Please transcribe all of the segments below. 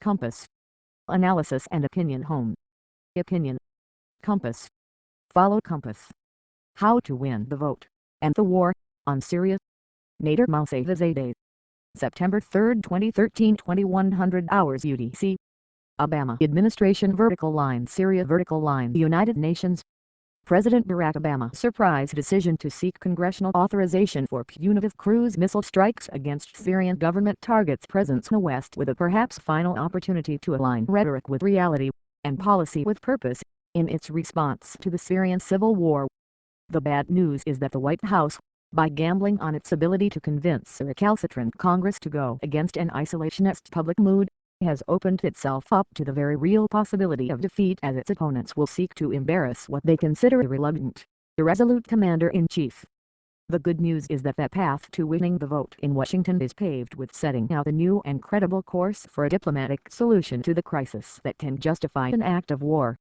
Compass. Analysis and opinion. Home. Opinion. Compass. Follow Compass. How to win the vote and the war on Syria. Nader mousavizadeh. September 3, 2013, 2100 hours UTC. Obama administration. Vertical line. Syria. Vertical line. United Nations. President Barack Obama surprise decision to seek congressional authorization for punitive cruise missile strikes against Syrian government targets presence in the West with a perhaps final opportunity to align rhetoric with reality and policy with purpose in its response to the Syrian civil war. The bad news is that the White House, by gambling on its ability to convince a recalcitrant Congress to go against an isolationist public mood, has opened itself up to the very real possibility of defeat, as its opponents will seek to embarrass what they consider a reluctant, irresolute commander-in-chief. The good news is that the path to winning the vote in Washington is paved with setting out a new and credible course for a diplomatic solution to the crisis that can justify an act of war.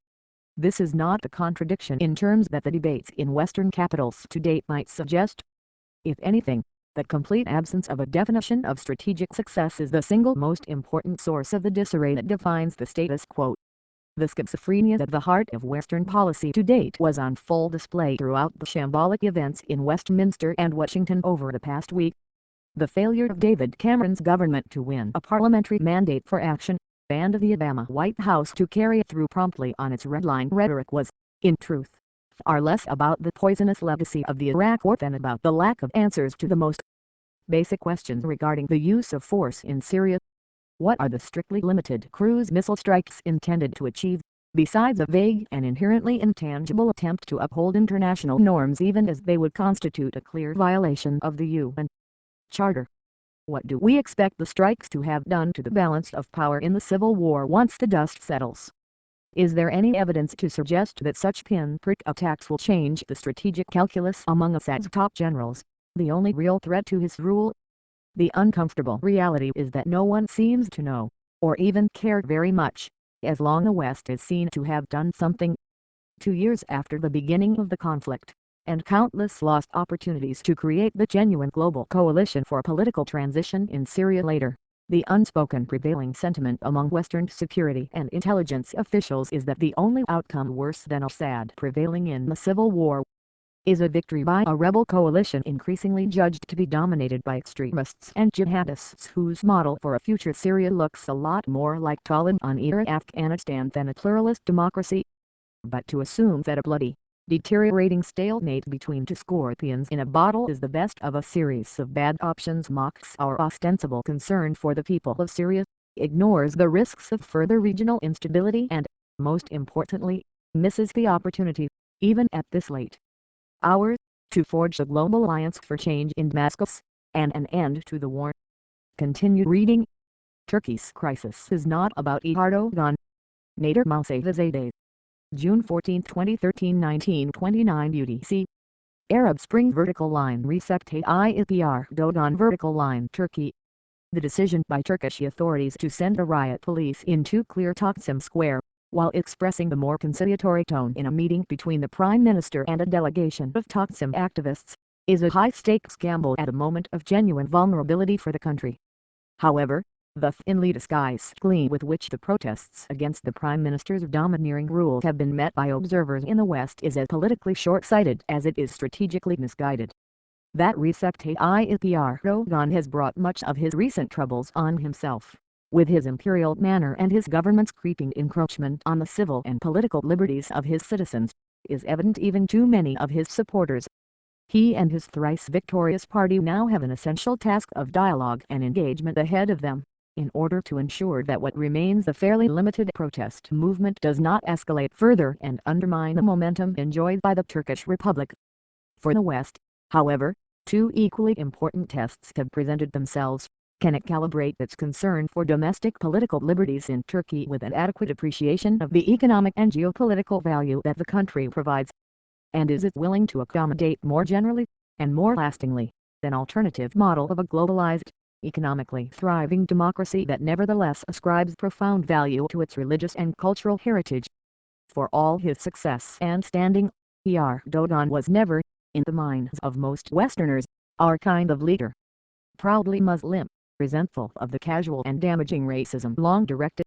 This is not the contradiction in terms that the debates in Western capitals to date might suggest. If anything, the complete absence of a definition of strategic success is the single most important source of the disarray that defines the status quo. The schizophrenia at the heart of Western policy to date was on full display throughout the shambolic events in Westminster and Washington over the past week. The failure of David Cameron's government to win a parliamentary mandate for action, and the Obama White House to carry it through promptly on its redline rhetoric was, in truth, far less about the poisonous legacy of the Iraq War than about the lack of answers to the most basic questions regarding the use of force in Syria. What are the strictly limited cruise missile strikes intended to achieve, besides a vague and inherently intangible attempt to uphold international norms even as they would constitute a clear violation of the UN Charter? What do we expect the strikes to have done to the balance of power in the Civil War once the dust settles? Is there any evidence to suggest that such pinprick attacks will change the strategic calculus among Assad's top generals, the only real threat to his rule? The uncomfortable reality is that no one seems to know, or even care very much, as long the West is seen to have done something. 2 years after the beginning of the conflict, and countless lost opportunities to create the genuine global coalition for political transition in Syria later, the unspoken prevailing sentiment among Western security and intelligence officials is that the only outcome worse than Assad prevailing in the civil war is a victory by a rebel coalition increasingly judged to be dominated by extremists and jihadists whose model for a future Syria looks a lot more like Taliban-era Afghanistan than a pluralist democracy. But to assume that a bloody, deteriorating stalemate between two scorpions in a bottle is the best of a series of bad options mocks our ostensible concern for the people of Syria, ignores the risks of further regional instability and, most importantly, misses the opportunity, even at this late hour, to forge a global alliance for change in Damascus, and an end to the war. Continue reading. Turkey's crisis is not about Erdogan. Nader mousavizadeh. June 14, 2013, 1929 UTC. Arab Spring vertical line. Recep Tayyip Erdogan vertical line. Turkey. The decision by Turkish authorities to send a riot police in to clear Taksim Square, while expressing the more conciliatory tone in a meeting between the Prime Minister and a delegation of Taksim activists, is a high-stakes gamble at a moment of genuine vulnerability for the country. However, the thinly disguised glee with which the protests against the Prime Minister's domineering rule have been met by observers in the West is as politically short-sighted as it is strategically misguided. That Recep Tayyip Erdogan has brought much of his recent troubles on himself, with his imperial manner and his government's creeping encroachment on the civil and political liberties of his citizens, is evident even to many of his supporters. He and his thrice victorious party now have an essential task of dialogue and engagement ahead of them, in order to ensure that what remains a fairly limited protest movement does not escalate further and undermine the momentum enjoyed by the Turkish Republic. For the West, however, two equally important tests have presented themselves. Can it calibrate its concern for domestic political liberties in Turkey with an adequate appreciation of the economic and geopolitical value that the country provides? And is it willing to accommodate more generally, and more lastingly, an alternative model of a globalized, economically thriving democracy that nevertheless ascribes profound value to its religious and cultural heritage? For all his success and standing, Erdogan was never, in the minds of most Westerners, our kind of leader. Proudly Muslim, resentful of the casual and damaging racism long directed